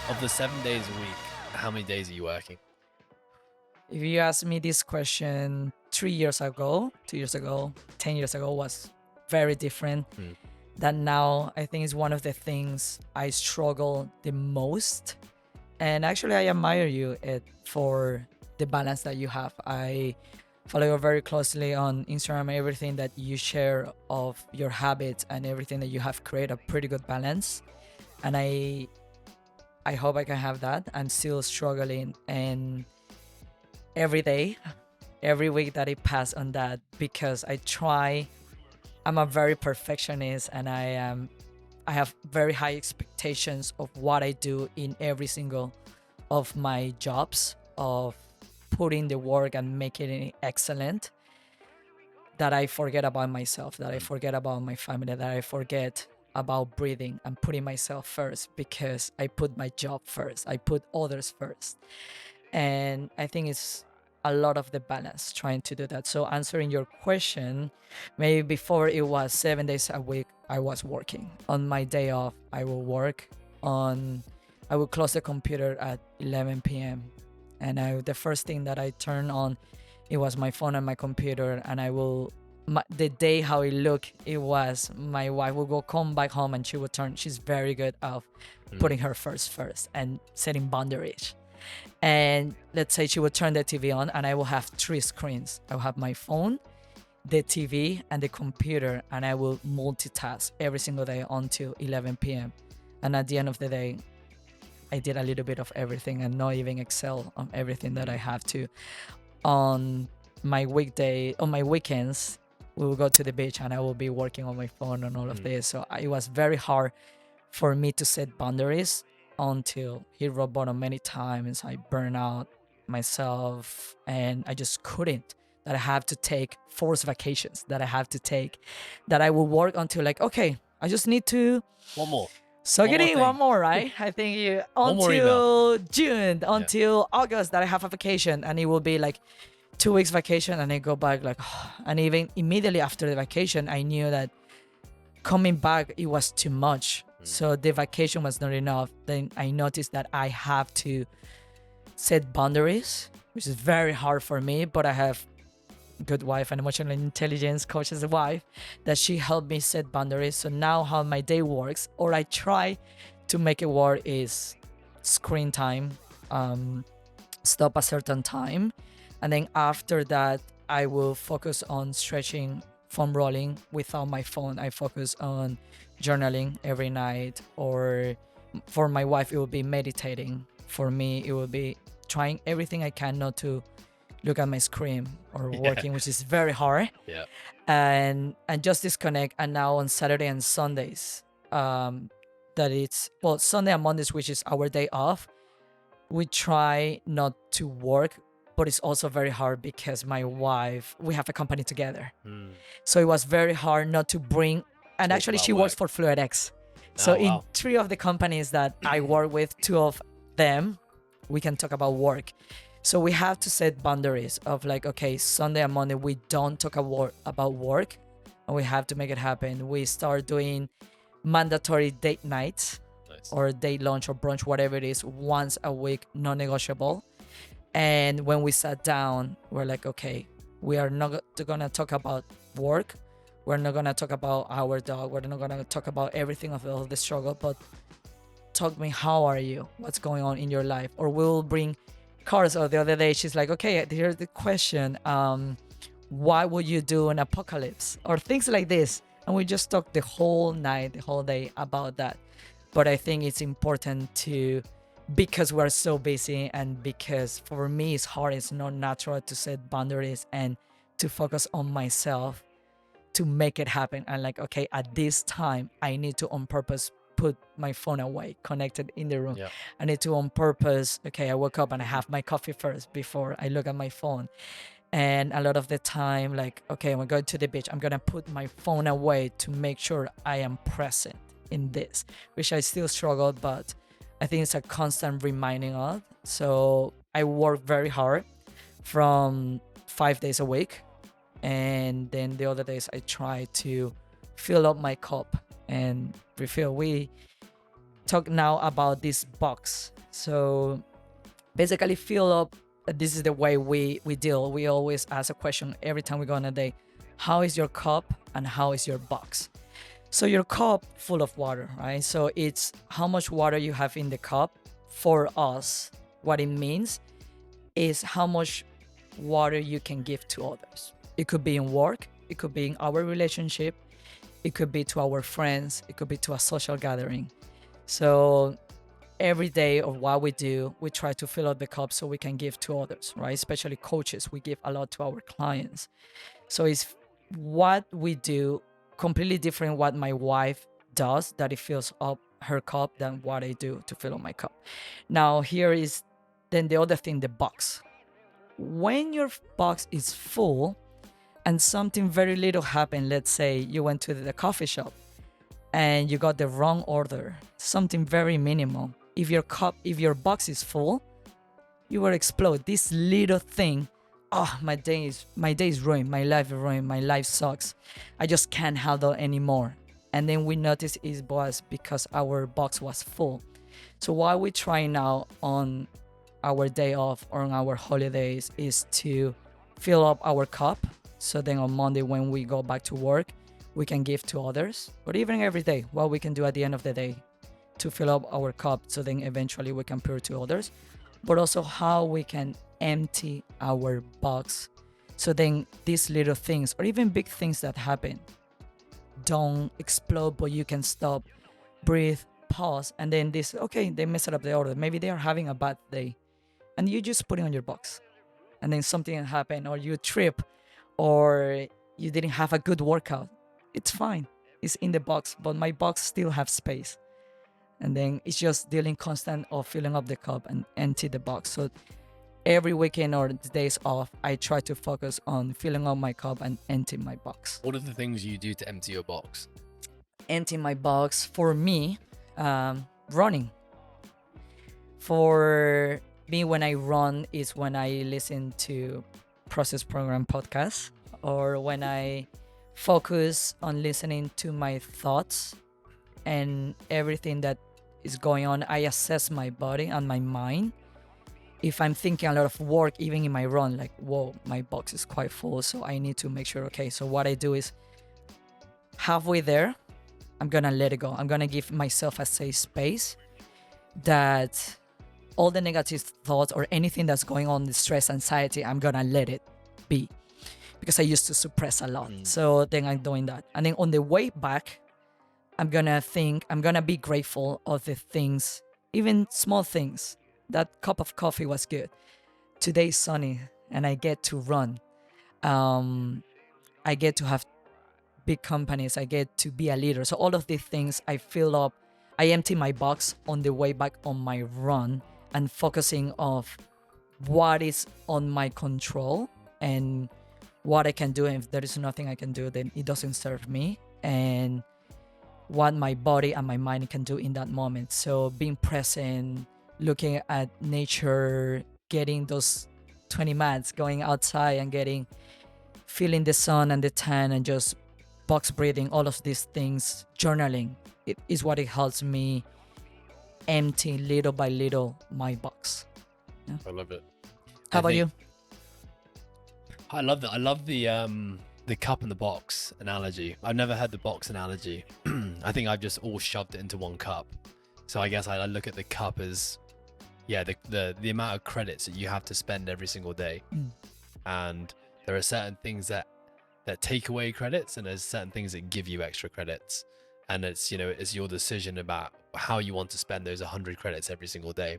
Of the 7 days a week, how many days are you working? If you asked me this question 3 years ago, 2 years ago, 10 years ago was very different. Hmm. That now I think is one of the things I struggle the most. And actually, I admire you for the balance that you have. I follow you very closely on Instagram. Everything that you share of your habits and everything that you have created a pretty good balance. And I hope I can have that. I'm still struggling, and every day, every week that I pass on that, because I try. I'm a very perfectionist, and I have very high expectations of what I do in every single of my jobs, of putting the work and making it excellent, that I forget about myself, that I forget about my family, that I forget about breathing and putting myself first, because I put my job first, I put others first. And I think it's a lot of the balance trying to do that. So answering your question, maybe before it was 7 days a week I was working. On my day off I will work. On I will close the computer at 11 p.m. and the first thing that I turn on, it was my phone and my computer. And I will the day how it looked, it was my wife will go come back home and she's very good at putting her first and setting boundaries. And let's say she would turn the TV on, and I will have three screens. I will have my phone, the TV, and the computer, and I will multitask every single day until 11 p.m. And at the end of the day, I did a little bit of everything and not even excel on everything that I have to. On my weekends, we will go to the beach and I will be working on my phone and all of this. So it was very hard for me to set boundaries until hit rock bottom many times. I burn out myself and I just couldn't. That I have to take forced vacations, that I have to take, that I will work until like, okay, I just need to One more. so One more getting thing. one more, right? I think One more until June, until August that I have a vacation, and it will be like 2 weeks vacation, and I go back like, and even immediately after the vacation, I knew that coming back it was too much. So the vacation was not enough. Then I noticed that I have to set boundaries, which is very hard for me, but I have good wife and emotional intelligence coach's wife that she helped me set boundaries. So now how my day works, or I try to make it work, is screen time, stop a certain time, and then after that I will focus on stretching, foam rolling without my phone. I focus on journaling every night, or for my wife it will be meditating. For me it will be trying everything I can not to look at my screen or working, which is very hard. Yeah. And just disconnect. And now on Saturday and Sundays, that it's Sunday and Mondays, which is our day off, we try not to work, but it's also very hard because my wife, we have a company together. So it was very hard not to bring, and Talk actually about she works work. for FluidX. So in wow. 3 of the companies that I work with, 2 of them, we can talk about work. So we have to set boundaries of like, okay, Sunday and Monday, we don't talk about work, and we have to make it happen. We start doing mandatory date nights. Nice. Or date lunch or brunch, whatever it is, once a week, non-negotiable. And when we sat down, we're like, okay, we are not gonna talk about work. We're not gonna talk about our dog. We're not gonna talk about everything of all the struggle, but talk me, how are you? What's going on in your life? Or we'll bring cards. Or the other day, she's like, okay, here's the question. What would you do in apocalypse? Or things like this. And we just talk the whole night, the whole day about that. But I think it's important to, because we're so busy, and because for me it's hard, it's not natural to set boundaries and to focus on myself to make it happen. And like, okay, at this time I need to on purpose put my phone away, connected in the room. Yeah. I need to on purpose, okay, I woke up and I have my coffee first before I look at my phone. And a lot of the time, like, okay, I'm going to the beach, I'm gonna put my phone away to make sure I am present in this, which I still struggle, but I think it's a constant reminding of. So I work very hard from 5 days a week, and then the other days I try to fill up my cup and refill. We talk now about this box So basically fill up. This is the way we deal. We always ask a question every time we go on a day. How is your cup and how is your box? So your cup full of water, right? So it's how much water you have in the cup. For us, what it means is how much water you can give to others. It could be in work, it could be in our relationship, it could be to our friends, it could be to a social gathering. So every day of what we do, we try to fill up the cup so we can give to others, right? Especially coaches, we give a lot to our clients. So it's what we do completely different what my wife does, that it fills up her cup, than what I do to fill up my cup. Now here is then the other thing, the box. When your box is full and something very little happened, let's say you went to the coffee shop and you got the wrong order, something very minimal. If your box is full, you will explode. This little thing, oh, my day is ruined, my life is ruined, my life sucks. I just can't handle anymore. And then we notice it was because our box was full. So what we try now on our day off or on our holidays is to fill up our cup. So then on Monday when we go back to work, we can give to others. But even every day, what we can do at the end of the day to fill up our cup, so then eventually we can pour to others. But also how we can empty our box, so then these little things or even big things that happen don't explode, but you can stop, breathe, pause, and then this, okay, they messed up the order. Maybe they are having a bad day, and you just put it on your box, and then something happened, or you trip, or you didn't have a good workout. It's fine. It's in the box, but my box still have space. And then it's just dealing constant of filling up the cup and empty the box. So every weekend or the days off, I try to focus on filling up my cup and emptying my box. What are the things you do to empty your box? Emptying my box for me, running. For me, when I run is when I listen to Process Program podcasts, or when I focus on listening to my thoughts and everything that is going on. I assess my body and my mind. If I'm thinking a lot of work, even in my run, like, whoa, my box is quite full, so I need to make sure, okay, so what I do is halfway there, I'm gonna let it go. I'm gonna give myself a safe space that all the negative thoughts or anything that's going on, the stress, anxiety, I'm gonna let it be, because I used to suppress a lot. So then I'm doing that. And then on the way back, I'm gonna be grateful of the things, even small things. That cup of coffee was good. Today's sunny and I get to run. I get to have big companies. I get to be a leader. So all of these things I fill up. I empty my box on the way back on my run, and focusing of what is on my control and what I can do. And if there is nothing I can do, then it doesn't serve me. And what my body and my mind can do in that moment. So being present, looking at nature, getting those 20 minutes, going outside and feeling the sun and the tan, and just box breathing, all of these things, journaling, it is what it helps me empty little by little my box. Yeah. I love it. How about you? I love that. I love the cup and the box analogy. I've never had the box analogy. I think I've just all shoved it into one cup. So I guess I look at the cup as, yeah, the amount of credits that you have to spend every single day. And there are certain things that take away credits, and there's certain things that give you extra credits. And it's, it's your decision about how you want to spend those 100 credits every single day.